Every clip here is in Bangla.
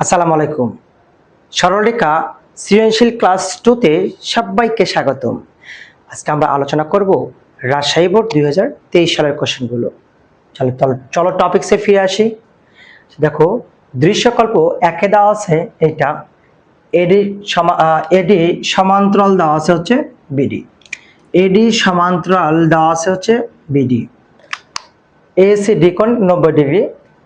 আসসালামু আলাইকুম। সরলরেখা সৃজনশীল ক্লাস 2 তে সবাইকে স্বাগতম। আজকে আমরা আলোচনা করব রাজশাহী বোর্ড 2023 সালের কোশ্চেনগুলো। চলো টপিকসে ফিরে আসি। দেখো, দৃশ্যকল্প একে দেওয়া আছে এটা এডি সমান্তরাল দেওয়া আছে হচ্ছে বিডি। এডি সমান্তরাল দেওয়া আছে হচ্ছে বিডি। এসি ডি কোণ 90 ডিগ্রি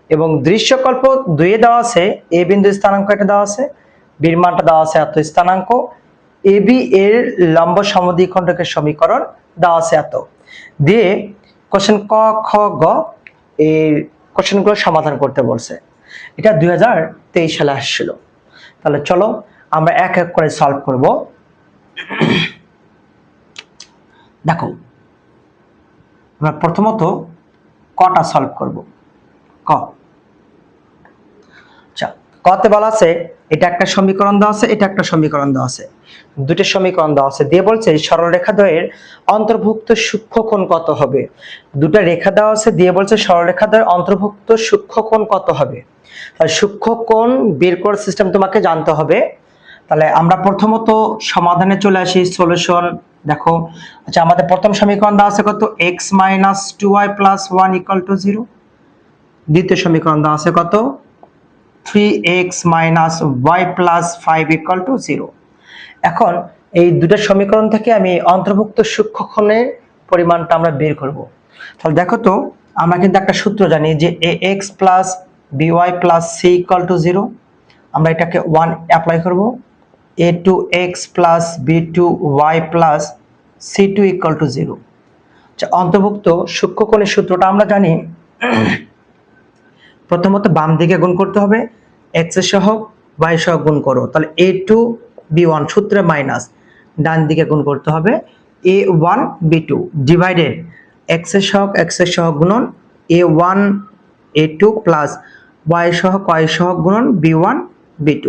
এবং দৃশ্যকল্প 2 এ দেওয়া আছে এ বিন্দু স্থানাঙ্ক এটা দেওয়া আছে, বির মানটা দেওয়া আছে এত, স্থানাঙ্ক এবি এর লম্ব সমদ্বিখণ্ডকের সমীকরণ দেওয়া আছে এত দিয়ে কোশ্চেন ক খ গ এই কোশ্চেনগুলো সমাধান করতে বলছে। এটা 2023 সালে আসছিল। তাহলে চলো আমরা এক এক করে সলভ করব। দেখো, আমরা প্রথমত কটা সলভ করব। ক, আচ্ছা, কতে বলা আছে এটা একটা সমীকরণ দেওয়া আছে, এটা একটা সমীকরণ দেওয়া আছে, দুটো সমীকরণ দেওয়া আছে দিয়ে বলছে সরলরেখা দ্বয়ের অন্তর্ভুক্ত সূক্ষ্মকোণ কত হবে। দুটো রেখা দেওয়া আছে দিয়ে বলছে সরলরেখা দ্বয়ের অন্তর্ভুক্ত সূক্ষ্মকোণ কত হবে। তাহলে সূক্ষ্মকোণ বের করার সিস্টেম তোমাকে জানতে হবে। তাহলে আমরা প্রথমত সমাধানে চলে আসি, সলিউশন। দেখো, আচ্ছা, আমাদের প্রথম সমীকরণ দেওয়া আছে কত, x - 2y + 1 = 0। দ্বিতীয় সমীকরণ দেওয়া আছে কত, 3x - y + 5 = 0। এখন এই দুটো সমীকরণ থেকে আমি অন্তর্ভুক্ত সূক্ষ্মকোণের পরিমাণটা আমরা বের করব। তাহলে দেখো তো, আমরা কিন্তু একটা সূত্র জানি যে ax + by + c = 0। আমরা এটাকে 1 অ্যাপ্লাই করব। a2x + b2y + c2 = 0। আচ্ছা, অন্তর্ভুক্ত সূক্ষ্মকোণের সূত্রটা আমরা জানি। প্রথমত বাম দিকে গুণ করতে হবে, x এর সহগ y এর সহগ গুণ করো, তাহলে a2 b1 সূত্রে মাইনাস, ডান দিকে গুণ করতে হবে a1 b2 ডিভাইডেড x এর সহগ গুণন a1 a2 প্লাস y এর সহগ গুণন b1 b2।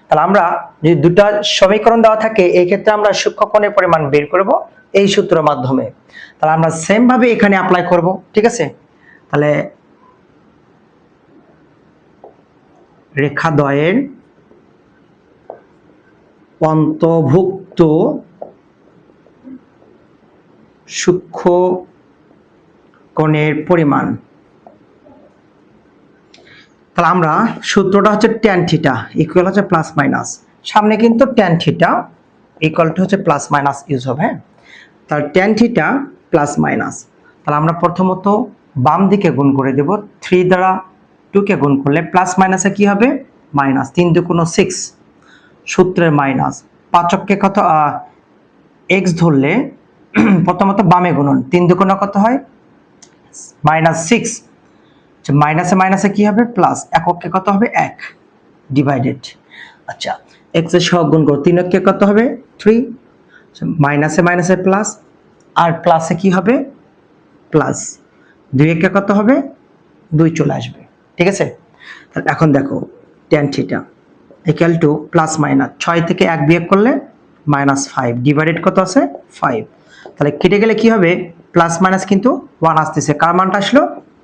তাহলে আমরা যদি দুটো সমীকরণ দেওয়া থাকে এই ক্ষেত্রে আমরা সূক্ষ্মকোণের পরিমাণ বের করব এই সূত্রের মাধ্যমে। তাহলে আমরা সেম ভাবে এখানে অ্যাপ্লাই করব, ঠিক আছে। তাহলে রেখাদ্বয়ের অন্তর্ভুক্ত সূক্ষ্মকোণের পরিমাণ। তাহলে আমরা সূত্রটা হচ্ছে tan থিটা ইকুয়াল হচ্ছে প্লাস মাইনাস, সামনে কিন্তু tan থিটা ইকুয়াল টু হচ্ছে প্লাস মাইনাস ইউজ হবে। তাহলে tan থিটা প্লাস মাইনাস, তাহলে আমরা প্রথমত বাম দিকে গুণ করে দেব, 3 দ্বারা 2 কে গুণ করলে প্লাস মাইনাসে কি হবে, মাইনাস, 3 × 2 = 6 সূত্রের মাইনাস, পাঁচককে কত x ধরলে প্রথমত বামে গুণন, 3 × 2 কত হয়, -6, মাইনাসে মাইনাসে কি হবে প্লাস, এককে কত হবে 1 ডিভাইডেড। আচ্ছা, x এর সহগ গুণ করো, 3 কে কত হবে 3, মাইনাসে মাইনাসে প্লাস, আর প্লাসে কি হবে প্লাস, 2 কে কত হবে 2 চলে আসবে, ঠিক আছে। তাহলে এখন দেখো tan theta equal to plus minus, 6 থেকে 1 বিয়োগ করলে -5 ডিভাইডেড কত আছে 5। তাহলে কেটে গেলে কি হবে, প্লাস মাইনাস কিন্তু 1 আসতেছে, কার মানটা আসলো,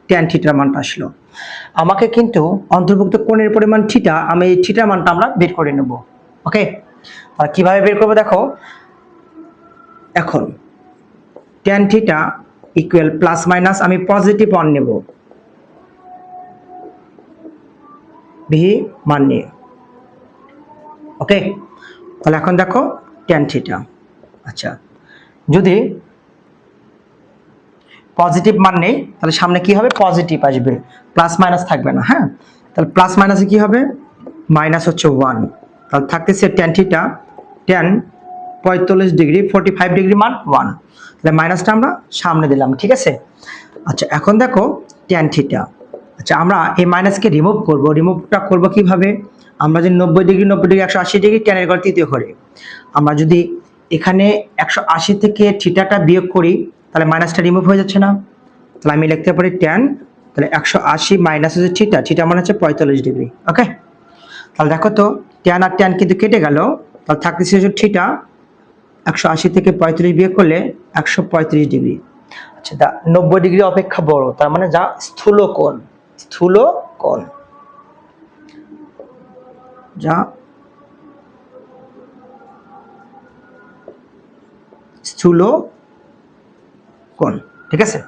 tan থিটার মানটা আসলো। আমাকে কিন্তু অন্তর্ভুক্ত কোণের পরিমাণ থিটা, আমি এই থিটার মানটা আমরা বের করে নেব। ওকে, আর কিভাবে বের করব দেখো, এখন tan theta equal plus minus, আমি পজিটিভ 1 নেব, ভি মান নিয়ে। ওকে, তাহলে এখন দেখো tan থিটা, আচ্ছা, যদি পজিটিভ মান নেই তাহলে সামনে কি হবে, পজিটিভ আসবে, প্লাস মাইনাস থাকবে না। হ্যাঁ, তাহলে প্লাস মাইনাসে কি হবে, মাইনাস হচ্ছে 1, তাহলে থাকতেছে tan theta, tan 45 degree 45 degree মান 1, তাহলে মাইনাসটা আমরা সামনে দিলাম, ঠিক আছে। আচ্ছা, এখন দেখো tan থিটা, আচ্ছা, আমরা এই মাইনাসকে রিমুভ করব। রিমুভটা করব কিভাবে, আমরা যদি 90 ডিগ্রি 180 ডিগ্রি tan এর ঘর তৃতীয় ঘরে, আমরা যদি এখানে 180 থেকে থিটাটা বিয়োগ করি তাহলে মাইনাসটা রিমুভ হয়ে যাচ্ছে না। তাহলে আমি লিখতে পারি tan, তাহলে 180 মাইনাস হচ্ছে থিটা, থিটা মানে হচ্ছে 45 ডিগ্রি। ওকে, তাহলে দেখো তো tan আর tan কিন্তু কেটে গেল, তাহলে থাকতেছে হচ্ছে থিটা, 180 থেকে 35 বিয়োগ করলে 135 ডিগ্রি। আচ্ছা, 90 ডিগ্রি অপেক্ষা বড়, তার মানে যা স্থূল কোণ, স্থূল কোণ। যা স্থূল কোণ, ঠিক আছে।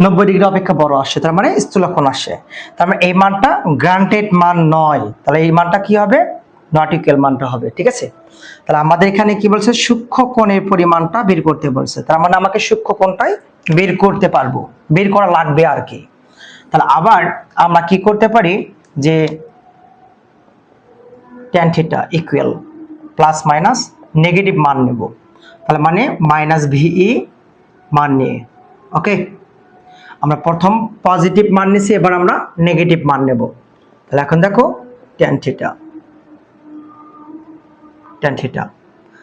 নব্বই ডিগ্রি অপেক্ষা বড় আসছে, তার মানে স্থূল কোণ আসছে। তার মানে এই মানটা গ্রান্টেড মান নয়, তাহলে এই মানটা কি হবে, নট ইকুয়াল মানটা হবে, ঠিক আছে। তাহলে আমাদের এখানে কি বলছে, সূক্ষ্ম কোণের পরিমাণটা বের করতে বলছে, তার মানে আমাকে সূক্ষ্ম কোণটাই বের করতে পারবো, বের করা লাগবে আর কি। তাহলে আবার আমরা কি করতে পারি যে tan theta equal plus minus negative মান নেব, তাহলে মানে মাইনাস ভিই মান নিয়ে, ওকে। আমরা প্রথম পজিটিভ মান নিছি, এবার আমরা নেগেটিভ মান নেব। তাহলে এখন দেখো tan থিটা,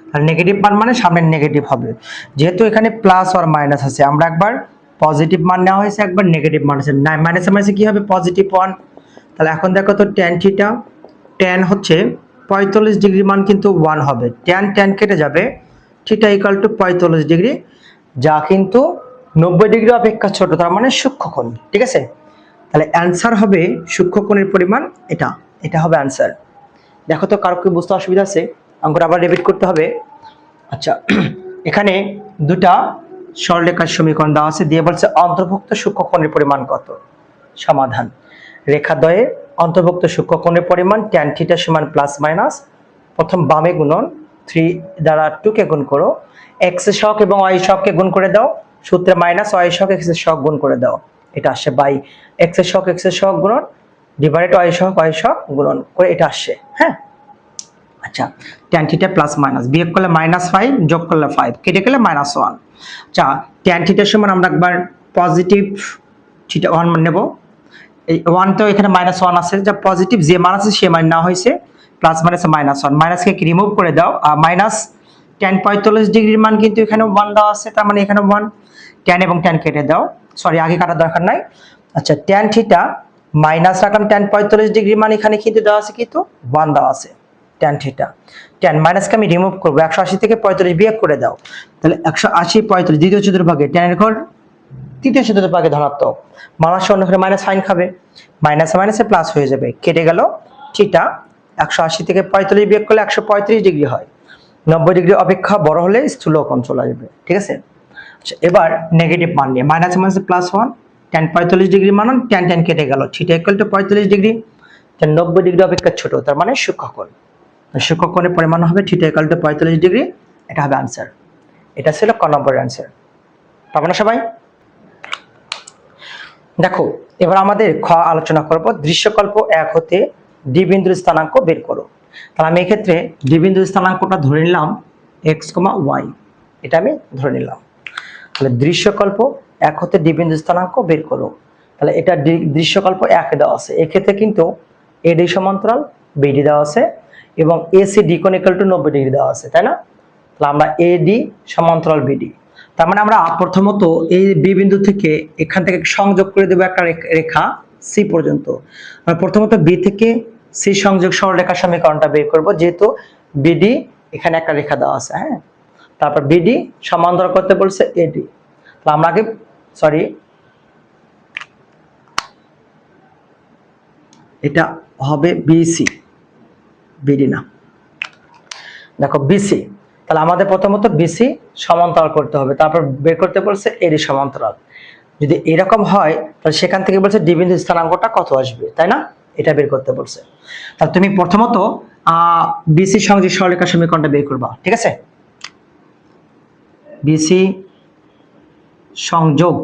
তাহলে নেগেটিভ মান মানে সামনে নেগেটিভ হবে, যেহেতু এখানে প্লাস আর মাইনাস আছে, আমরা একবার পজিটিভ মান নেওয়া হয়েছে, একবার নেগেটিভ মান আছে, মাইনাসে মাইনাসে কি হবে, পজিটিভ 1। তাহলে এখন দেখো তো tan থিটা, tan হচ্ছে 45 ডিগ্রি মান কিন্তু 1 হবে, tan কেটে যাবে, থিটা ইকুয়াল টু 45 ডিগ্রি, যা কিন্তু 90 ডিগ্রি অপেক্ষা ছোট, তার মানে সূক্ষ্ম কোণ, ঠিক আছে। তাহলে অ্যান্সার হবে সূক্ষ্ম কোণের পরিমাণ এটা হবে অ্যান্সার। দেখো তো কারো কি বুঝতে অসুবিধা আছে, অঙ্কটা আবার রিপিট করতে হবে। আচ্ছা, এখানে দুটা সরলরেখার সমীকরণ দেওয়া আছে, দিয়ে বলছে অন্তর্ভুক্ত সূক্ষ্ম কোণের পরিমাণ কত। সমাধান, রেখাদ্বয়ে অন্তর্ভুক্ত সূক্ষ্ম কোণের পরিমাণ tan থিটা সমান প্লাস মাইনাস, প্রথম বামে গুণন 3 দ্বারা 2 কে গুণ করো, x এর সহগ এবং y এর সহগকে গুণ করে দাও, সূত্রে মাইনাস y এর সহগ x এর সহগ গুণ করে দাও, এটা আসছে বাই x এর সহগ গুণন ডিভাইডেড y এর সহগ গুণন করে এটা আসছে, হ্যাঁ। আচ্ছা, tan থিটা প্লাস মাইনাস, বিয়োগ করলে -5, যোগ করলে 5, কেটে গেলে -1। আচ্ছা, tan থিটা সমান আমরা একবার পজিটিভ থিটা 1 নেব, এই 1 তো এখানে -1 আছে, যা পজিটিভ যে মান আছে সে মান না হয়েছে, প্লাস মাইনাসে -1, মাইনাসকে রিমুভ করে দাও, আর মাইনাস tan 45 ডিগ্রির মান কিন্তু এখানে 1 দেওয়া আছে, তার মানে এখানে 1, tan এবং tan কেটে দাও, সরি আগে কাটার দরকার নাই। আচ্ছা, tan থিটা মাইনাস রাখলাম, tan 45 ডিগ্রির মান এখানে কিন্তু দেওয়া আছে, কিন্তু 1 দেওয়া আছে, tan থিটা, tan মাইনাসকে আমি রিমুভ করব, 180 থেকে 45 বিয়োগ করে দাও, তাহলে 180 45 দ্বিতীয় চতুর্ভাগে tan এর ঘর তৃতীয় চতুর্ভাগে ধনাত্মক, মাইনাস অন্য ঘরে মাইনাস সাইন খাবে, মাইনাসে মাইনাসে প্লাস হয়ে যাবে, কেটে গেল থিটা, 180 থেকে 45 বিয়োগ করলে 135 ডিগ্রি হয়, 90 ডিগ্রি অপেক্ষা বড় হলে স্থূল কোণ চলে আসবে, ঠিক আছে। আচ্ছা, এবার নেগেটিভ মান নিয়ে, মাইনাসে মাইনাসে প্লাস 1, tan 45 ডিগ্রি মান tan কেটে গেল, theta equal to 45 degree, tan 90 degree অপেক্ষা ছোট, তার মানে সূক্ষ্ম কোণ, সূক্ষ্ম কোণের পরিমাণ হবে থিটা ইকুয়াল টু 45 ডিগ্রি, এটা হবে আনসার। এটা ছিল ক নম্বরের আনসার, পাবো না সবাই। দেখো এবার আমাদের খ আলোচনা করব, দৃশ্যকল্প 1 হতে ডি বিন্দুর স্থানাঙ্ক বের করো। তাহলে আমি এক্ষেত্রে ডি বিন্দুর স্থানাঙ্কটা ধরে নিলাম x, y, এটা আমি ধরে নিলাম। তাহলে দৃশ্যকল্প 1 হতে ডি বিন্দুর স্থানাঙ্ক বের করো, তাহলে এটা দৃশ্যকল্প 1 দেওয়া আছে, এক্ষেত্রে কিন্তু AD সমান্তরাল BD দেওয়া আছে এবং ACD কোণ ইকুয়াল টু 90 ডিগ্রি দেওয়া আছে, তাই না। তাহলে আমরা AD সমান্তরাল BD, তার মানে আমরা প্রথমত এই বি বিন্দু থেকে এখান থেকে সংযোগ করে দেব একটা রেখা সি পর্যন্ত। প্রথমত বি থেকে সি সংযোগ সরলরেখার সমীকরণটা বের করব, যেহেতু বিডি এখানে একটা রেখা দেওয়া আছে, হ্যাঁ। তারপর বিডি সমান্তরাল করতে বলছে এডি, তাহলে আমরা আগে এটা হবে বিসি, বিডি না, দেখো বিসি, তাহলে আমাদের প্রথমত বিসি সমান্তরাল করতে হবে, তারপর বের করতে বলছে এডি সমান্তরাল। যদি এরকম হয় তাহলে সেখান থেকে বলছে ডি বিন্দুর স্থানাঙ্কটা কত আসবে, তাই না, এটা বের করতে বলছে। তাহলে তুমি প্রথমত বিসি সংযোগ সরলরেখার সমীকরণটা বের করবা, ঠিক আছে। বিসি সংযোগ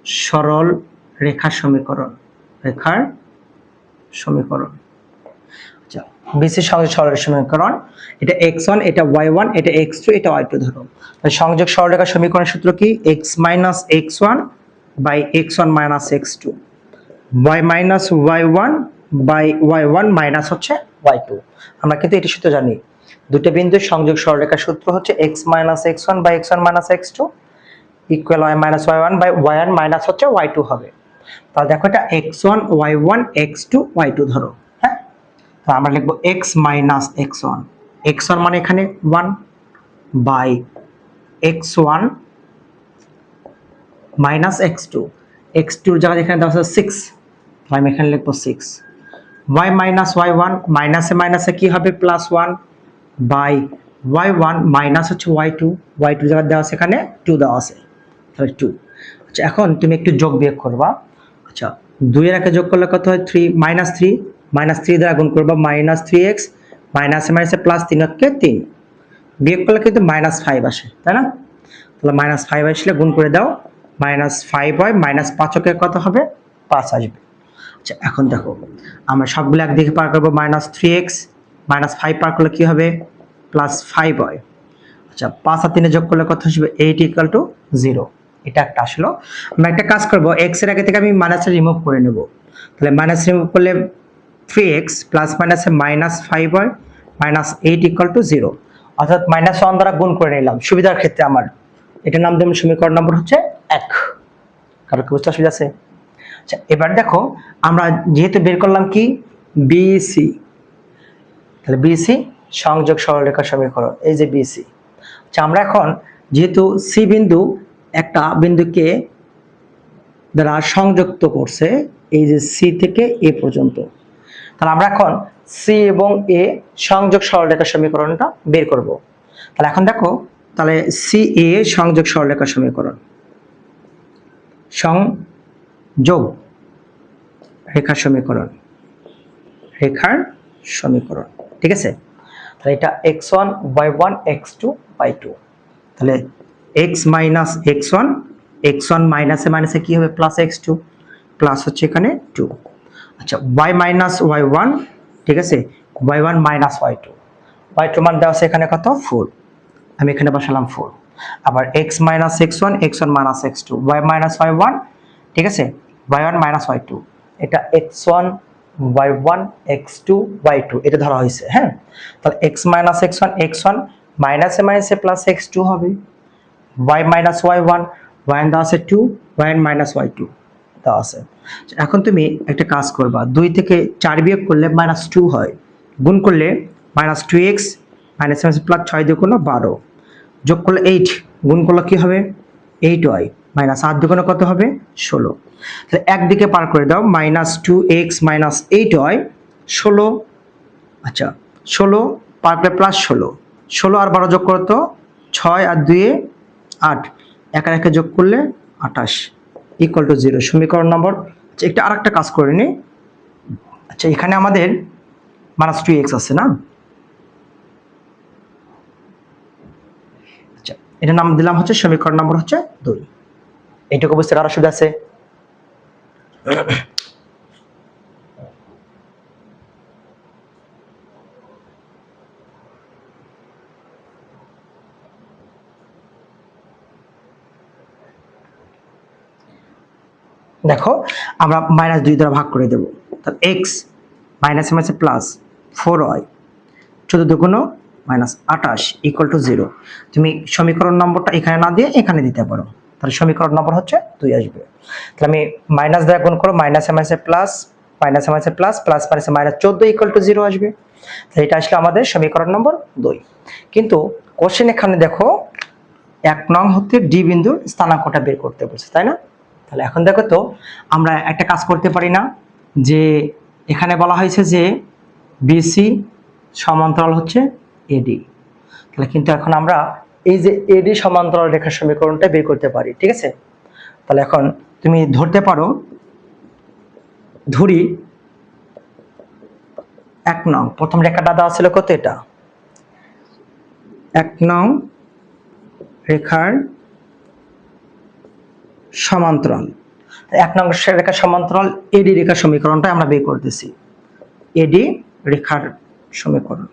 সরল রেখার সমীকরণ, আচ্ছা, বিসি সংযোগ সরল সমীকরণ, এটা x1, এটা y1, এটা x2, এটা y2 ধরো। তাহলে সংযোগ সরলরেখার সমীকরণের সূত্র কি, x minus x1 by x1 minus x2, y minus y1 by y1 minus হচ্ছে y2। আমরা কিন্তু এটি সূত্র জানি, দুটো বিন্দুর সংযোগ সরলরেখার সূত্র হচ্ছে x minus x1 by x1 minus x2 equal y minus y1 by y1 minus হচ্ছে y2 হবে। তাহলে দেখো এটা x1 y1 x2 y2 ধরো, হ্যাঁ। তো আমরা লিখবো x minus x1, x1 মানে এখানে 1 by x1 minus x2, x2 এর জায়গায় এখানে দেওয়া আছে 6, তাহলে আমি এখানে লিখবো 6 y মাইনাস y1, মাইনাসে মাইনাসে কি হবে প্লাস 1 বাই y1 মাইনাস হচ্ছে y2, y2 জায়গায় দেওয়া আছে এখানে 2 দেওয়া আছে, তাহলে 2। আচ্ছা এখন তুমি একটু যোগ বিয়োগ করবা। আচ্ছা 2 এর একে যোগ করলে কত হয় 3, মাইনাস 3 দ্বারা গুণ করবা মাইনাস 3x, মাইনাসে মাইনাসে প্লাস 3 কে 3, বিয়োগ করলে কিন্তু মাইনাস 5 আসে, তাই না? তাহলে মাইনাস 5 আসলে গুণ করে দাও, মাইনাস 5 হয়, মাইনাস 5 কে কত হবে 5 আসবে। আচ্ছা এখন দেখো আমরা সবগুলো একদিকে পার করবো, মাইনাস 3x মাইনাস 5 পার করলে কি হবে প্লাস 5 হয়। আচ্ছা 5 আর 3 যোগ করলে কত আসবে 8 ইকুয়াল টু 0। এটা একটা আসলো। আমরা একটা কাজ করব, x এর আগে থেকে আমি মাইনাস রিমুভ করে নেব, তাহলে মাইনাস রিমুভ করলে 3x প্লাস মাইনাসে মাইনাস 5 হয়, মাইনাস 8 ইকুয়াল টু 0, অর্থাৎ মাইনাস 1 দ্বারা গুণ করে নিলাম সুবিধার ক্ষেত্রে। আমার এটার নাম দিলাম সমীকরণ নম্বর হচ্ছে 1। কারো কি বুঝতে অসুবিধা আছে? আচ্ছা এবার দেখো আমরা যেহেতু বের করলাম কি বিসি, তাহলে বিসি সংযোগ সরলরেখা সমীকরণ, এই যে বিসি। আচ্ছা আমরা এখন যেহেতু সি বিন্দু একটা বিন্দুকে দ্বারা সংযুক্ত করছে, এই যে সি থেকে এ পর্যন্ত, তাহলে আমরা এখন সি এবং এ সংযোগ সরলরেখা সমীকরণটা বের করব। তাহলে এখন দেখো, তাহলে সি এ সংযোগ সরলরেখা সমীকরণ, সংযোগ রেখার সমীকরণ, রেখার সমীকরণ, ঠিক আছে? তাহলে এটা x1 y1 x2 y2, তাহলে x মাইনাস x1, x1 মাইনাসে মাইনাসে কি হবে প্লাস x2, প্লাস হচ্ছে এখানে 2। আচ্ছা y মাইনাস y1, ঠিক আছে, y1 মাইনাস y2, y2 মান দেওয়া আছে এখানে কত 4, আমি এখানে বসালাম 4। আবার x minus x1, x1 minus x2, y minus y1, ঠিক আছে, y1 মাইনাস y2, এটা x1 y1 x2 y2 এটা ধরা হয়েছে। হ্যাঁ, তাহলে x মাইনাস x1, x1 মাইনাসে মাইনাসে প্লাস x2 হবে, y মাইনাস y1, y দেওয়া আছে 2, y মাইনাস y2 দেওয়া আছে। এখন তুমি একটা কাজ করবা, 2 থেকে 4 বিয়োগ করলে মাইনাস 2 হয়, গুণ করলে মাইনাস 2x, মাইনাসে মাইনাসে প্লাস 6 দিয়ে করলে 12, যোগ করলে 8, গুণ করলে কি হবে 8y, মাইনাস 8 দুগুণে কত হবে 16। তাহলে একদিকে পার করে দাও, মাইনাস 2x মাইনাস 8y 16। আচ্ছা 16 পার করে প্লাস 16, 16 আর 12 যোগ করো তো 6 আর 2 8, একা একে যোগ করলে 28 ইকুয়াল টু 0, সমীকরণ নম্বর। আচ্ছা একটা আরেকটা কাজ করে নি। আচ্ছা এখানে আমাদের মাইনাস 2x আছে না, আচ্ছা এটার নাম দিলাম হচ্ছে সমীকরণ নম্বর হচ্ছে 2। এইটুকু বুঝতে কারো অসুবিধা আছে? দেখো আমরা মাইনাস 2 দ্বারা ভাগ করে দেব, তাহলে x মাইনাসে মাইনাসে প্লাস 4y 14 দুগুণ মাইনাস 28 ইকুয়াল টু 0। তুমি সমীকরণ নম্বরটা এখানে না দিয়ে এখানে দিতে পারো, তাহলে সমীকরণ নম্বর হচ্ছে 2 আসবে। তাহলে আমি মাইনাস দ্বারা গুণ করো, মাইনাসে মাইনাসে প্লাস, মাইনাসে মাইনাসে প্লাস, প্লাস মাইনাসে মাইনাস 14 ইকুয়াল টু 0 আসবে। তাহলে এটা আসলে আমাদের সমীকরণ নম্বর 2। কিন্তু কোশ্চেন এখানে দেখো 1 নং হতে ডি বিন্দুর স্থানাঙ্কটা বের করতে বলছে, তাই না? তাহলে এখন দেখো তো আমরা একটা কাজ করতে পারি না, যে এখানে বলা হয়েছে যে বিসি সমান্তরাল হচ্ছে এডি, তাহলে কিন্তু এখন আমরা এই যে এডি সমান্তরাল রেখার সমীকরণটা বের করতে পারি, ঠিক আছে? তাহলে এখন তুমি ধরতে পারো, ধরি 1 নং প্রথম রেখাটা দেওয়া ছিল কত, এটা 1 নং রেখার সমান্তরাল, 1 নং রেখার সমান্তরাল এডি রেখার সমীকরণটা আমরা বের করতেছি, এডি রেখার সমীকরণ।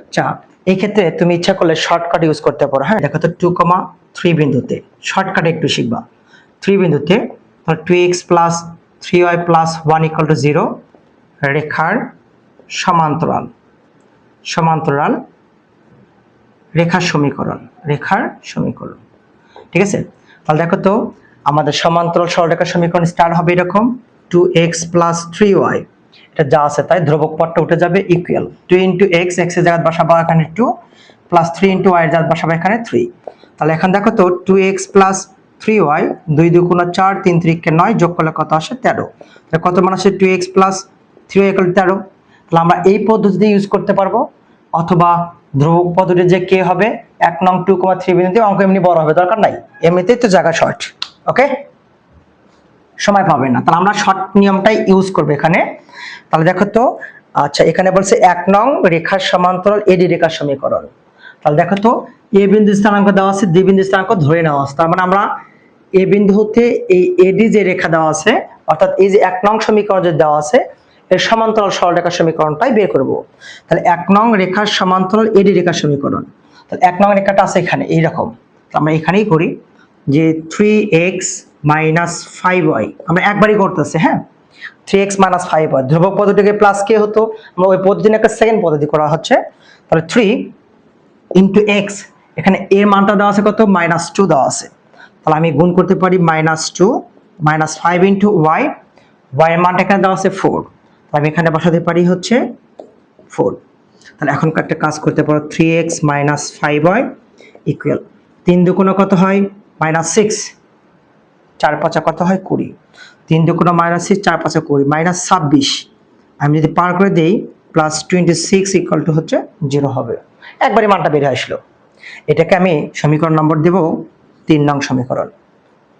আচ্ছা এই ক্ষেত্রে তুমি ইচ্ছা করলে শর্টকাট ইউজ করতে পারো। হ্যাঁ দেখো তো 2,3 বিন্দুতে শর্টকাটে একটু শিখবা। 3 বিন্দুতে 2x plus 3y plus 1 equal to 0 রেখার সমান্তরাল, সমান্তরাল রেখার সমীকরণ, রেখার সমীকরণ, ঠিক আছে? তাহলে দেখো তো আমাদের সমান্তরাল সরলরেখার সমীকরণ স্টার্ট হবে এরকম, 2x প্লাস 3y, এটা যা আছে তাই, ধ্রুবক পদটা উঠে যাবে, ইকুয়াল 2 ইন্টু এক্স, এক্স এর জায়গায় বসাবো এখানে 2, প্লাস 3 ইন্টু ওয়াই এর জায়গায় বসাবো এখানে 3। তাহলে এখন দেখো তো 2x প্লাস 3y, 2 2 গুণ 4, 3 3 কে 9, যোগ করলে কত আসে 13। তাহলে কত মান আসে 2x প্লাস 3y = 13। তাহলে আমরা এই পদ্ধতিতে ইউজ করতে পারবো, অথবা ধ্রুবক পদ্ধতি যে কে হবে 1 নং 2,3 বিন্দুতে, অঙ্ক এমনি বড় হবে, দরকার নাই, এমনিতেই তো জায়গা শর্ট, ওকে, সময় পাবে না। তাহলে আমরা শর্ট নিয়মটাই ইউজ করব এখানে। তাহলে দেখো তো, আচ্ছা এখানে বলছে 1 নং রেখার সমান্তরাল এডি রেখার সমীকরণ। তাহলে দেখো তো, এ বিন্দু স্থানাঙ্ক দেওয়া আছে, ডি বিন্দু স্থানাঙ্ক ধরে নেওয়া আছে। তার মানে আমরা এ বিন্দু হতে এই এডি যে রেখা দেওয়া আছে, অর্থাৎ এই যে 1 নং সমীকরণ যে দেওয়া আছে, এর সমান্তরাল সরলরেখার সমীকরণটাই বের করব। তাহলে 1 নং রেখার সমান্তরাল এডি রেখার সমীকরণ। তাহলে 1 নং রেখাটা আছে এখানে এইরকম, আমরা এখানেই করি যে 3x মাইনাস 5y, আমরা একবারই করতেছি, হ্যাঁ, 3x মাইনাস 5y, ধ্রুবক পদ্ধতিকে প্লাস কে হতো, আমরা ওই পদ্ধতি একটা সেকেন্ড পদ্ধতি করা হচ্ছে। তাহলে 3 ইন্টু এক্স, এখানে এর মানটা দেওয়া আছে কত, -2 দেওয়া আছে। তাহলে আমি গুণ করতে পারি -2 মাইনাস 5 ইন্টু ওয়াই, ওয়াই এর মানটা এখানে দেওয়া আছে 4, তাহলে আমি এখানে বসাতে পারি হচ্ছে 4। তাহলে এখন একটা কাজ করতে পারো, 3x মাইনাস 5y ইকুয়াল 3 দুগুণ কত হয় -6, 4 5 কত হয় 20, 3 দুগুণ -6, 4 5 20, -26। আমি যদি পার করে দেই +26 ইকুয়াল টু হচ্ছে 0 হবে। একবারই মানটা বের আসলো। এটাকে আমি সমীকরণ নম্বর দেব 3 নং সমীকরণ।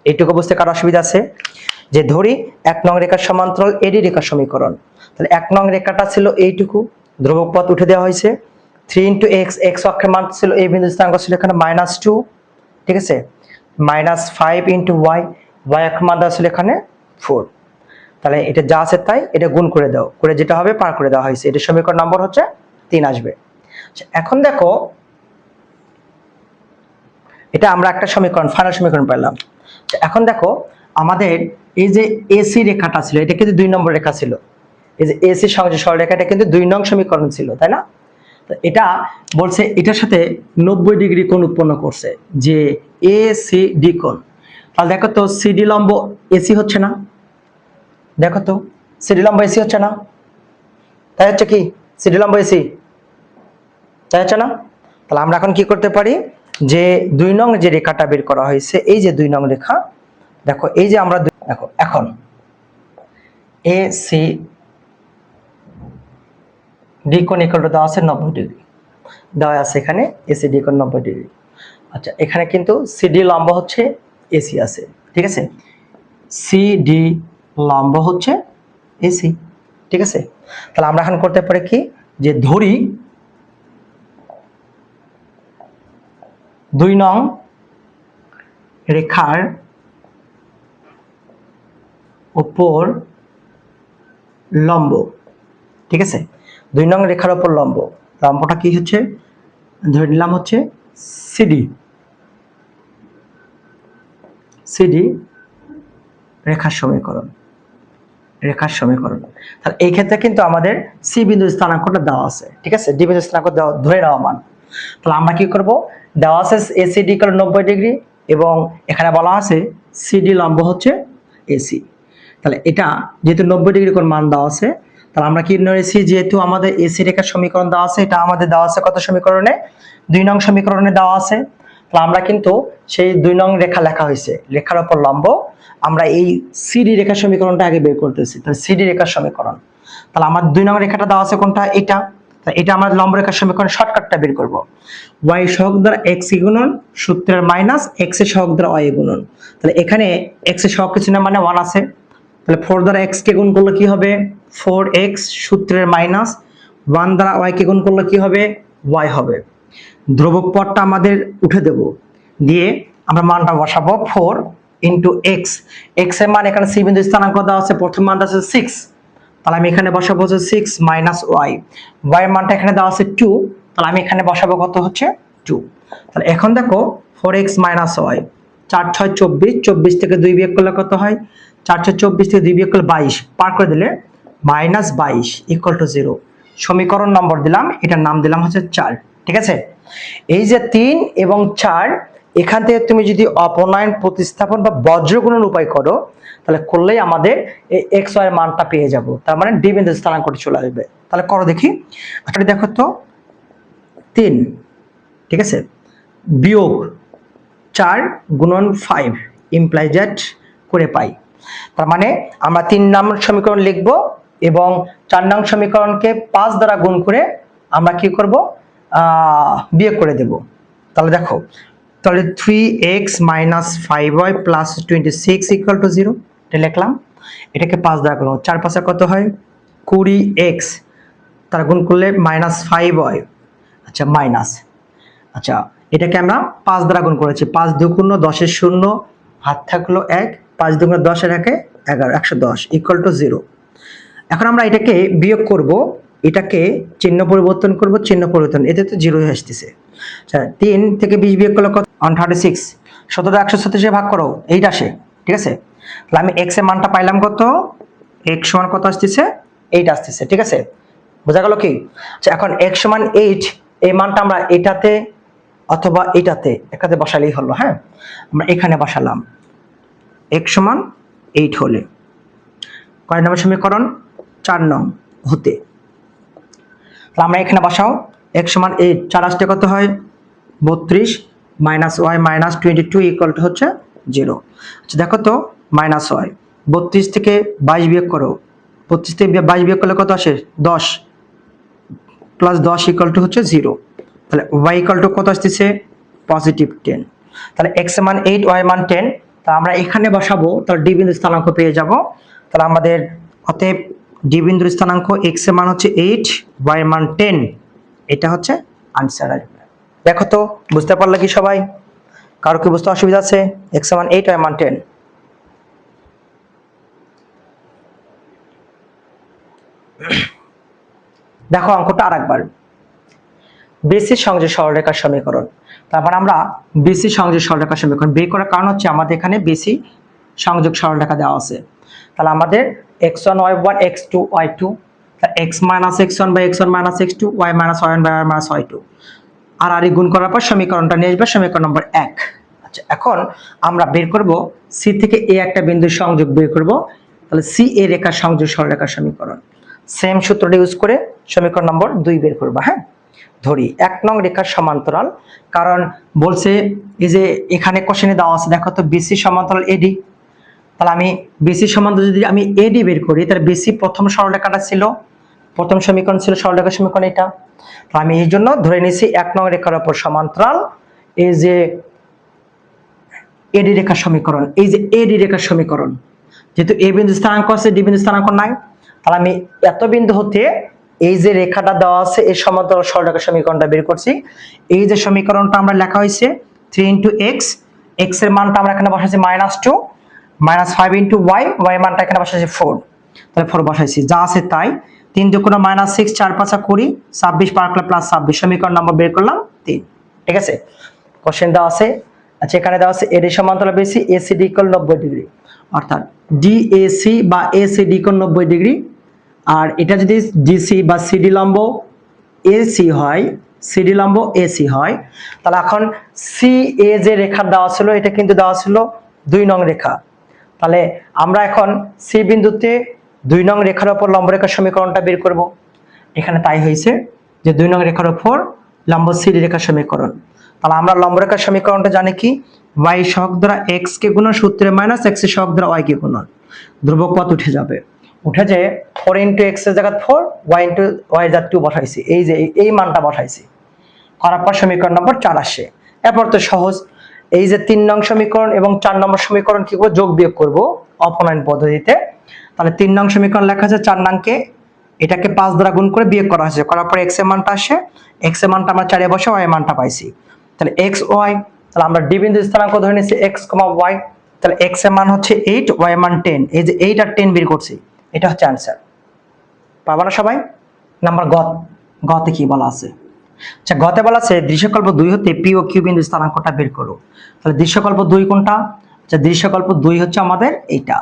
এইটুকু বুঝতে কারো অসুবিধা আছে? যে ধরি 1 নং রেখার সমান্তরাল এডি রেখার সমীকরণ। তাহলে 1 নং রেখাটা ছিল এইটুকু, ধ্রুবক পদ উঠে দেওয়া হয়েছে, 3 ইন্টু এক্স, এক্স অক্ষের মান ছিল এই বিন্দু স্থানাঙ্ক ছিল এখানে -2, ঠিক আছে, -5 ইন্টু ওয়াই, ওয়াই অক্ষের মান দেওয়া ছিল এখানে 4। তাহলে এটা যা আছে তাই, এটা গুণ করে দাও, করে যেটা হবে পার করে দেওয়া হয়েছে, এটা সমীকরণ নম্বর হচ্ছে 3 আসবে। এখন দেখো, এটা আমরা একটা সমীকরণ, ফাইনাল সমীকরণ পেলাম। এখন দেখো, আমাদের এই যে এসি রেখাটা ছিল, এটা কিন্তু 2 নম্বর রেখা ছিল, এই যে এসি সংযোগ সরলরেখাটা কিন্তু 2 নং সমীকরণ ছিল, তাই না? তো এটা বলছে এটার সাথে 90 ডিগ্রি কোণ উৎপন্ন করছে, যে এসিডি কোণ। তাহলে দেখো তো, সিডি লম্ব এসি হচ্ছে না, দেখো তো সিডি লম্ব এসি হচ্ছে না, তাই হচ্ছে কি, সিডি লম্ব এসি, তাই হচ্ছে না? তাহলে আমরা এখন কি করতে পারি, যে 2 নং যে রেখাটা বের করা হয়েছে, এই যে 2 নং রেখা, দেখো এই যে আমরা দেখো এখন এসি ডি কোণ ইকুয়াল টু দেওয়া আছে 90 ডিগ্রি, দেওয়া আছে এখানে এসি ডি কোণ 90 ডিগ্রি। আচ্ছা এখানে কিন্তু সিডি লম্ব হচ্ছে এসি আছে, ঠিক আছে, সিডি লম্ব হচ্ছে এসি, ঠিক আছে। তাহলে আমরা এখন করতে পারি কি, যে ধরি 2 নং রেখার উপর লম্ব, ঠিক আছে, 2 নং রেখার উপর লম্ব, লম্বটা কি হচ্ছে, ধরে নিলাম হচ্ছে সিডি, সিডি রেখার সমীকরণ, রেখার সমীকরণ। তাহলে এই ক্ষেত্রে কিন্তু আমাদের সি বিন্দু স্থানাঙ্কটা দেওয়া আছে, ঠিক আছে, ডি বিন্দু স্থানাঙ্ক ধরে নেওয়া মান। তাহলে আমরা কি করব, দেওয়া আছে এসিডি = 90 ডিগ্রি, এবং এখানে বলা আছে সিডি লম্ব হচ্ছে এসি। তাহলে এটা যেহেতু 90 ডিগ্রি কোণ মান দেওয়া আছে, তাহলে আমরা কি নিয়েছি, যেহেতু আমাদের এসি রেখার সমীকরণ দেওয়া আছে, এটা আমাদের দেওয়া আছে কত সমীকরণে, 2 নং সমীকরণে দেওয়া আছে। তাহলে আমরা কিন্তু সেই 2 নং রেখা লেখা হয়েছে, রেখার উপর লম্ব, আমরা এই সিডি রেখার সমীকরণটা আগে বের করতেছি। তাহলে সিডি রেখার সমীকরণ, তাহলে আমার 2 নং রেখাটা দেওয়া আছে কোনটা, এটা, তাহলে এটা আমরা লম্ব রেখার সমীকরণ শর্টকাটটা বের করব, y সহগ দ্বারা x গুণন সূত্রের মাইনাস x এর সহগ দ্বারা y গুণন। তাহলে এখানে x এর সহগ কিছু না, মানে 1 আছে, তাহলে 4 দ্বারা x কে গুণ করলে কি হবে 4x, সূত্রের মাইনাস 1 দ্বারা y কে গুণ করলে কি হবে y হবে। ধ্রুবক পদটা আমাদের উঠে দেব, দিয়ে আমরা মানটা বসাবো 4 ইন্টু এক্স, এক্স এর মান এখানে সি বিন্দু স্থানাঙ্ক দেওয়া আছে, প্রথম মান আছে 6, তাহলে আমি এখানে বসাবো হচ্ছে 6 মাইনাস ওয়াই, ওয়াই এর মানটা এখানে দেওয়া আছে 2, তাহলে আমি এখানে বসাবো কত হচ্ছে 2। তাহলে এখন দেখো 4x মাইনাস ওয়াই, 4 6 24, 24 থেকে 2 বিয়োগ করলে কত হয়, 4 6 24 থেকে 2 বিয়োগ করলে 22, পার করে দিলে -22 ইকুয়াল টু 0। সমীকরণ নম্বর দিলাম, এটার নাম দিলাম হচ্ছে 4, ঠিক আছে। এই যে 3 এবং 4, এখান থেকে তুমি যদি অপনয়ন প্রতিস্থাপন বা বজ্রগুণন উপায় করো, তাহলে করলেই আমাদের এই এক্স ওয়াই এর মানটা পেয়ে যাব। তার মানে ডি বিন্দু স্থানাঙ্কটি চলে আসবে। তাহলে করো দেখি। একটা দেখো তো 3, ঠিক আছে, বিয়োগ 4 গুণন 5 ইমপ্লাই দ্যাট করে পাই। তার মানে আমরা 3 নং সমীকরণ লিখব এবং 4 নং সমীকরণকে 5 দ্বারা গুণ করে আমরা কি করব, বিয়োগ করে দেব। তাহলে দেখো, তাহলে 3x - 5y + 26 = 0, এটা লিখলাম। এটাকে 5 দ্বারা গুণ, 4 5 কত হয় 20x, তার গুণ করলে -5y, আচ্ছা মাইনাস, আচ্ছা এটাকে আমরা 5 দ্বারা গুণ করেছি, 5 2 10 এর 0 হাত থাকলো 1, 5 2 10 এর 1 11, 110 = 0। এখন আমরা এটাকে বিয়োগ করব, এটাকে চিহ্ন পরিবর্তন করব, চিহ্ন পরিবর্তন, এতে তো 0 হয়ে আসতেছে। আচ্ছা 3 থেকে 20 বিয়োগ করলে কত 136, 17 137 ভাগ করো 8 আসে, ঠিক আছে। তাহলে আমি x এর মানটা পাইলাম কত, x সমান কত আসতেছে 8 আসতেছে, ঠিক আছে, বোঝা গেল কি। আচ্ছা এখন x সমান 8, এই মানটা আমরা এটাতে অথবা এটাতে এটাতে বসালেই হলো। হ্যাঁ, আমরা এখানে বসালাম x সমান 8 হলে, কয় নম্বর সমীকরণ 4 নং হতে। তাহলে আমরা এখানে বসাও x সমান 8, 4 আসতে কত হয় 32 - y - 22 = হচ্ছে 0। আচ্ছা দেখো তো -y, 32 থেকে 22 বিয়োগ করো, 25 থেকে 22 বিয়োগ করলে কত আসে 10 + 10 = হচ্ছে 0। তাহলে y = কত আসতেছে +10। তাহলে x এর মান 8, y এর মান 10, তা আমরা এখানে বসাবো, তাহলে ডি বিন্দুর স্থানাঙ্ক পেয়ে যাব। তাহলে আমাদের অতএব ডি বিন্দুর স্থানাঙ্ক x এর মান হচ্ছে 8, y এর মান 10, এটা হচ্ছে আনসার আসবে। দেখো তো বুঝতে পারলে কি সবাই, কারো কি বুঝতে অসুবিধা আছে, x এর মান 8, y এর মান 10। দেখো অঙ্কটা আরেকবার, বিসি সংযোগ সরলরেখার সমীকরণ। তারপর আমরা বিসি সংযোগ সরলরেখার সমীকরণ বের করার কারণ হচ্ছে আমাদের এখানে বিসি সংযোগ সরলরেখা দেওয়া আছে। তাহলে আমাদের x1 y1 x2 y2, x - x1 / x1 - x2, y - y1 / y - y2, আর গুণ করার পর সমীকরণটা নিয়ে আসবে, সমীকরণ নম্বর 1। আচ্ছা এখন আমরা বের করব সি থেকে এ একটা বিন্দুর সংযোগ বের করব। তাহলে সি এ রেখার সংযোগ সরলরেখার সমীকরণ, সেম সূত্রটা ইউজ করে সমীকরণ নম্বর 2 বের করব। হ্যাঁ, ধরি 1 নং রেখার সমান্তরাল, কারণ বলছে এই যে এখানে কোশ্চেনে দেওয়া আছে, দেখো তো বিসি সমান্তরাল এডি। তাহলে আমি বিসি সমান্তরাল যদি আমি এডি বের করি, তাহলে বিসি প্রথম সরলরেখাটা ছিল, প্রথম সমীকরণ ছিল সরলরেখার সমীকরণ এটা। তাহলে আমি এই জন্য ধরে নিয়েছি 1 নং রেখার উপর সমান্তরাল এই যে এডি রেখার সমীকরণ, এই যে এডি রেখার সমীকরণ, যেহেতু এ বিন্দু স্থানাঙ্ক আছে, ডি বিন্দু স্থানাঙ্ক নাই, তাহলে আমি এত বিন্দু হতে এই যে রেখাটা দেওয়া আছে এই সমান্তরাল সরলরেখার সমীকরণটা বের করছি। এই যে সমীকরণটা আমরা লেখা হয়েছে 3 × x, x এর মানটা আমরা এখানে বসাইছি -2, -5 × y, y এর মানটা এখানে বসাইছি 4। তাহলে 4 বসাইছি, যা আছে তাই। 3 2 -6, 4 5 20, 26 পার করলে +26, সমীকরণ নম্বর বের করলাম 3। ঠিক আছে, কোশ্চেন দেওয়া আছে। আচ্ছা এখানে দেওয়া আছে এডি সমান্তরাল বিসি, এসিডি = 90 ডিগ্রি, অর্থাৎ ডিএসি বা এসিডি = 90 ডিগ্রি। আর এটা যদি ডিসি বা সিডি লম্ব এসি হয়, সিডি লম্ব এসি হয়, তাহলে এখন সি এ যে রেখা দেওয়া ছিল এটা কিন্তু দেওয়া ছিল 2 নং রেখা। তাহলে আমরা এখন সি বিন্দুতে 2 নং রেখার উপর লম্ব রেখার সমীকরণটা বের করব। এখানে তাই হয়েছে যে 2 নং রেখার উপর লম্ব সিডি রেখার সমীকরণ। তাহলে আমরা লম্ব রেখার সমীকরণটা জানি কি, y সহগ দ্বারা x কে গুণন, সূত্রে মাইনাস x এর সহগ দ্বারা y কে গুণন, ধ্রুবক পদ উঠে যাবে, উঠে যে 4 × x এর জায়গায় 4, y × y এর জায়গায় 2 বসাইছি, এই যে এই মানটা বসাইছি, করার পর সমীকরণ নম্বর 4 আসে। এরপর তো সহজ, এই যে 3 নং সমীকরণ এবং 4 নম্বর সমীকরণ কি করব, যোগ বিয়োগ করব অপনয়ন পদ্ধতিতে। তাহলে 3 নং সমীকরণ লেখা আছে 4 নংকে এটাকে 5 দ্বারা গুণ করে বিয়োগ করা হয়েছে, করার পর x এর মানটা আসে, x এর মানটা আমরা 4 এ বসে y এর মানটা পাইছি। তাহলে x y, তাহলে আমরা ডি বিন্দু স্থানাঙ্ক ধরে নিয়েছি x, y, তাহলে x এর মান হচ্ছে 8, y এর মান 10, এই যে 8 আর 10 বের করছি, এটা হচ্ছে आंसर। পাবা না সবাই? নাম্বার গতে কি বলা আছে? আচ্ছা গতে বলা আছে দৃশ্যকল্প 2 হতে পি ও কিউ বিন্দু স্থানাঙ্কটা বের করো। তাহলে দৃশ্যকল্প 2 কোনটা? আচ্ছা দৃশ্যকল্প 2 হচ্ছে আমাদের এইটা।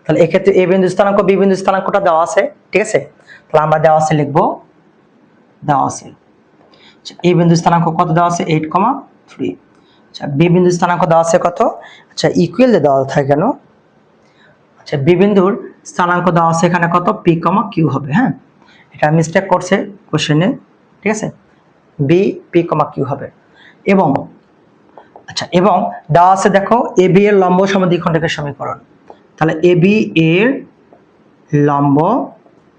তাহলে এক্ষেত্রে এ বিন্দু স্থানাঙ্ক বি বিন্দু স্থানাঙ্কটা দেওয়া আছে, ঠিক আছে। তাহলে আমরা দেওয়া আছে লিখব, দেওয়া আছে আচ্ছা এই বিন্দু স্থানাঙ্ক কত দেওয়া আছে 8, 3। আচ্ছা বি বিন্দু স্থানাঙ্ক দেওয়া আছে কত, আচ্ছা ইকুয়াল দেওয়া থাকে কেন, আচ্ছা বি বিন্দুর স্থানাঙ্ক দেওয়া আছে এখানে কত, পি কমা কিউ হবে। হ্যাঁ, এটা মিস্টেক করছে কোশ্চেনে, ঠিক আছে, বি পি কমা কিউ হবে। এবং আচ্ছা এবং দেওয়া আছে দেখো এ বি এর লম্ব সমদ্বিখণ্ডকের সমীকরণ, তাহলে এ বি এর লম্ব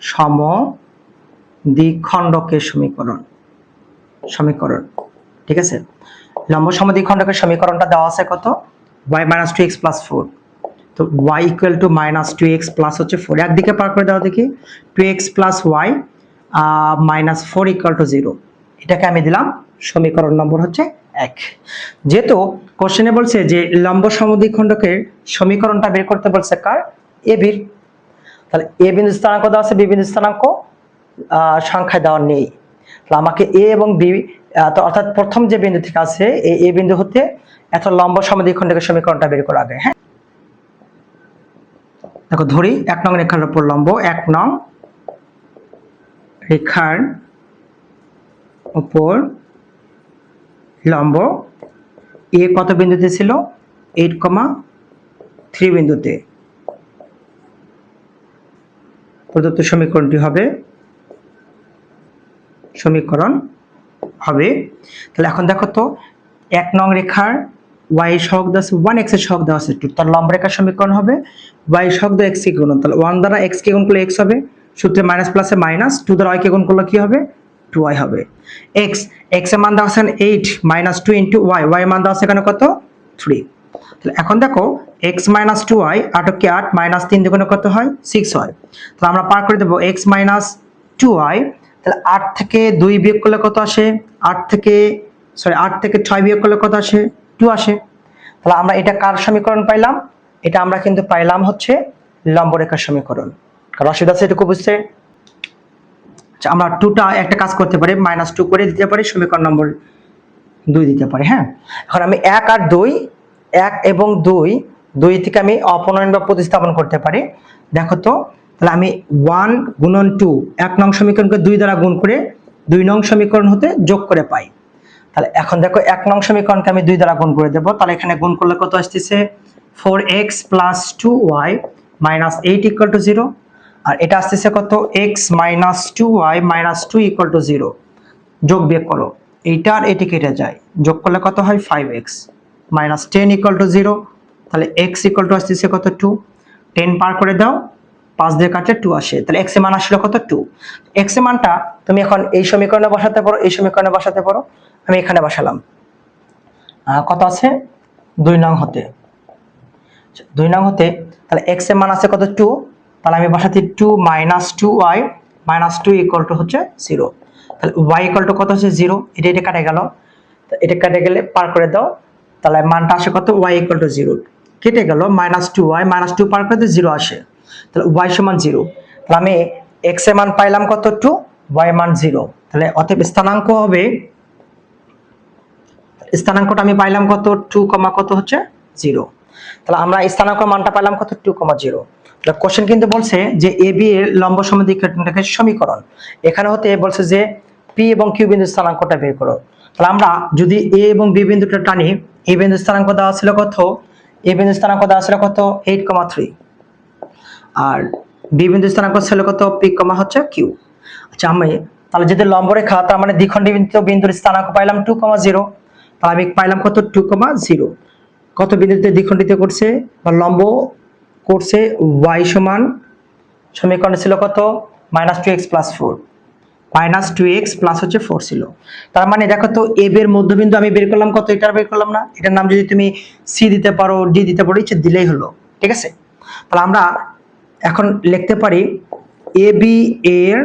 সমদ্বিখণ্ডকের সমীকরণ, ঠিক আছে, লম্ব সমদ্বিখণ্ডকের সমীকরণটা দেওয়া আছে কত, y - 2x + 4, তো y = -2x প্লাস হচ্ছে 4, একদিকে পার করে দাও দেখি, 2x + y - 4 = 0, এটাকে আমি দিলাম সমীকরণ নম্বর হচ্ছে 1। যেহেতু কোশ্চেনে বলছে যে লম্ব সমদ্বিখণ্ডকের সমীকরণটা বের করতে বলছে কার, এ বির, তাহলে এ বিন্দু স্থানাঙ্ক দেওয়া আছে, বি বিন্দু স্থানাঙ্ক সংখ্যায় দেওয়া নেই, তাহলে আমাকে এ এবং বি অর্থাৎ প্রথম যে বিন্দু থেকে আছে এই এ বিন্দু হতে এত লম্ব সমদ্বিখণ্ডকের সমীকরণটা বের করা আগে। হ্যাঁ, দেখো ধরি 1 নং রেখার উপর লম্ব, 1 নং রেখার উপর লম্ব, এ কত বিন্দুতে ছিল, 8,3 বিন্দুতে, প্রদত্ত সমীকরণ হবে। তাহলে এখন দেখো তো 1 নং রেখার y সহগ দেওয়া আছে 1, x এর সহগ দেওয়া আছে 2, তার লম্ব রেখার সমীকরণ হবে y সহগ দিয়ে x কে গুণ, তাহলে 1 দ্বারা x কে গুণ করলে x হবে, সূত্রে মাইনাস প্লাসে মাইনাস, 2 দ্বারা y কে গুণ করলে কি হবে, 2y হবে। x এর মান দেওয়া আছে 8 - 2 * y, y এর মান দেওয়া আছে এখানে কত, 3। তাহলে এখন দেখো x - 2y 8 কে 8 - 3 দুগুণে কত হয়, 6 হয়। তাহলে আমরা পার করে দেব x - 2y, তাহলে 8 থেকে 2 বিয়োগ করলে কত আসে, 8 থেকে 6 বিয়োগ করলে কত আসে, 2 আসে। তাহলে আমরা এটা কার সমীকরণ পাইলাম, এটা আমরা কিন্তু পাইলাম হচ্ছে লম্ব রেখার সমীকরণ। কারণ অসুবিধা আছে এটুকু বুঝতে। আচ্ছা আমরা 2টা একটা কাজ করতে পারি, -2 করে দিতে পারি, সমীকরণ নম্বর 2 দিতে পারি। হ্যাঁ, এখন আমি 1 আর 2, 1 এবং 2 থেকে আমি অপনয়ন বা প্রতিস্থাপন করতে পারি। দেখো তো, তাহলে আমি 1 গুণন 2, 1 নং সমীকরণকে 2 দ্বারা গুণ করে 2 নং সমীকরণ হতে যোগ করে পাই। তাহলে এখন দেখো 1 নং সমীকরণকে আমি 2 দ্বারা গুণ করে দেব, তাহলে এখানে গুণ করলে কত আসতেছে, 4x + 2y - 8 = 0, আর এটা আসতেছে কত, x - 2y - 2 = 0, যোগ বিয়োগ করো, এইটা আর এটি কেটে যায়, যোগ করলে কত হয়, 5x - 10 = 0, তাহলে x = আসতেছে কত, 2, 10 পার করে দাও, 5 দিয়ে কাটলে 2 আসে, তাহলে x এর মান আসলে কত, 2। x এর মানটা তুমি এখন এই সমীকরণে বসাতে পারো, এই সমীকরণে বসাতে পারো, আমি এখানে বসালাম, কত আছে 2 নং হতে, 2 নং হতে, তাহলে x এর মান আছে কত, 2, তাহলে আমি বসাচ্ছি 2 - 2y - 2 = হচ্ছে 0, তাহলে y = কত হচ্ছে 0, এটা কাটে গেল, এটা কাটে গেলে পার করে দাও, তাহলে মানটা আসে কত, y = 0, কেটে গেল, -2y - 2 পার করে দিলে 0 আসে, তাহলে y = 0, তাহলে আমি x এর মান পাইলাম কত, 2, y এর মান 0, তাহলে অতএব স্থানাঙ্কটা আমি পাইলাম কত, 2, কত হচ্ছে 0, তাহলে আমরা স্থানাঙ্ক মানটা পাইলাম কত, 2, 0। তাহলে কোশ্চেন কিন্তু বলছে যে এ বি এর লম্ব সমদ্বিখণ্ডকের সমীকরণ, এখানে হতে বলছে যে পি এবং কিউ বিন্দু স্থানাঙ্কটা বের করো। তাহলে আমরা যদি এ এবং বি বিন্দুটা টানি, এ বিন্দু স্থানাঙ্ক দেওয়া ছিল কত, 8,3, আর বি বিন্দু স্থানাঙ্ক ছিল কত, পি হচ্ছে কিউ। আচ্ছা আমি তাহলে যদি লম্ব রেখা, তার মানে দ্বিখণ্ডিত বিন্দুর স্থানাঙ্ক পাইলাম 2, 0, তাহলে আমি পাইলাম কত, 2, 0, কত বিন্দুতে দ্বিখণ্ডিত করছে বা লম্ব করছে, y সমান, সমীকরণ ছিল কত, -2x + 4, -2x প্লাস হচ্ছে 4 ছিল। তার মানে দেখো তো এ এর মধ্যবিন্দু আমি বের করলাম কত, এটা বের করলাম না, এটার নাম যদি তুমি সি দিতে পারো, ডি দিতে পারো, ইচ্ছে দিলেই হলো, ঠিক আছে। তাহলে আমরা এখন লিখতে পারি এ বি এর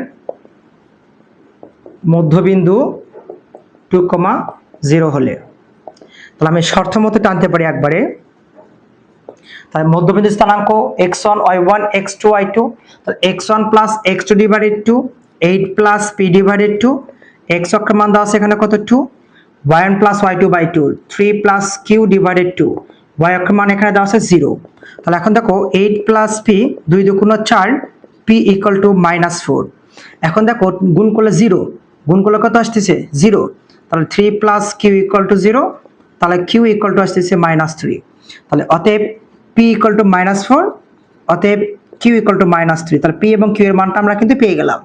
মধ্যবিন্দু 2, 0 হলে, তাহলে আমি শর্ত মতো টানতে পারি একবারে, তাহলে মধ্যবিন্দু স্থানাঙ্ক x1 y1 x2 y2, তাহলে x1 + x2 / 2, 8 + p / 2, x অক্ষের মান দেওয়া আছে এখানে কত, 2, y1 + y2/2, 3 + q / 2, y অক্ষের মান এখানে দেওয়া আছে 0। তাহলে এখন দেখো 8 + p, 2 × 2 = 4, p = -4, এখন দেখো গুণ করলে 0, গুণ করলে কত আসতেছে, 0, তাহলে 3 + q = 0, তাহলে কিউ ইকুয়াল টু আসতেছে -3। তাহলে অতএব পি ইকুয়াল টু -4, অতএব কিউ ইকুয়াল টু -3। তাহলে পি এবং কিউ এর মানটা আমরা কিন্তু পেয়ে গেলাম।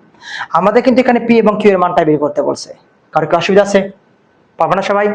আমাদের কিন্তু এখানে পি এবং কিউ এর মানটা বের করতে বলছে। কারো কি অসুবিধা আছে? পারবে না সবাই?